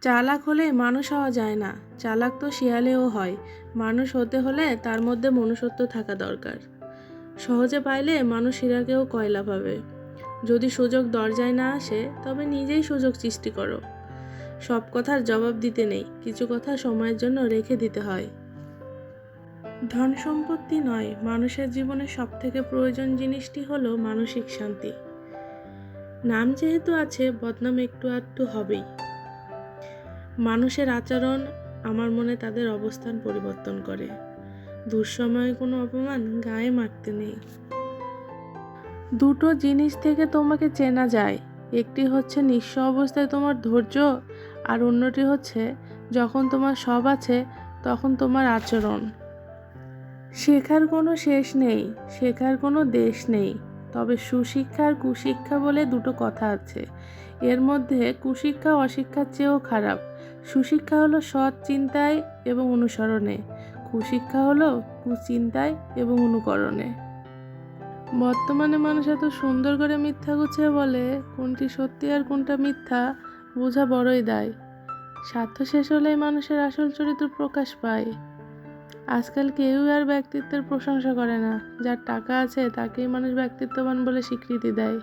চালাক হলে মানুষ হওয়া যায় না, চালাক তো শিয়ালেও হয়। মানুষ হতে হলে তার মধ্যে মনুষ্যত্ব থাকা দরকার। সহজে পাইলে মানুষ হীরাকেও কয়লা পাবে। যদি সুযোগ দরজায় না আসে তবে নিজেই সুযোগ সৃষ্টি করো। সব কথার জবাব দিতে নেই, কিছু কথা সময়ের জন্য রেখে দিতে হয়। ধন সম্পত্তি নয়, মানুষের জীবনে সবথেকে প্রয়োজন জিনিসটি হলো মানসিক শান্তি। নাম যেহেতু আছে, বদনাম একটু আধটু হবেই। মানুষের আচরণ আমার মনে তাদের অবস্থান পরিবর্তন করে। দুঃসময়ে কোনো অপমান গায়ে মাখতে নেই। দুটো জিনিস থেকে তোমাকে চেনা যায়, একটি হচ্ছে নিঃস্ব অবস্থায় তোমার ধৈর্য, আর অন্যটি হচ্ছে যখন তোমার সব আছে তখন তোমার আচরণ। শেখার কোনো শেষ নেই, শেখার কোনো দেশ নেই। তবে সুশিক্ষা আর কুশিক্ষা বলে দুটো কথা আছে। এর মধ্যে কুশিক্ষা অশিক্ষার চেয়েও খারাপ। সুশিক্ষা হলো সৎ চিন্তায় এবং অনুসরণে, কুশিক্ষা হলো কুচিন্তায় এবং অনুকরণে। বর্তমানে মানুষ এত সুন্দর করে মিথ্যা গুছিয়ে বলে, কোনটি সত্যি আর কোনটা মিথ্যা বোঝা বড়ই দায়। স্বার্থ শেষ হলেই মানুষের আসল চরিত্র প্রকাশ পায়। আজকাল কেউ আর ব্যক্তিত্বের প্রশংসা করে না। যার টাকা আছে তাকেই মানুষ ব্যক্তিত্ববান বলে স্বীকৃতি দেয়।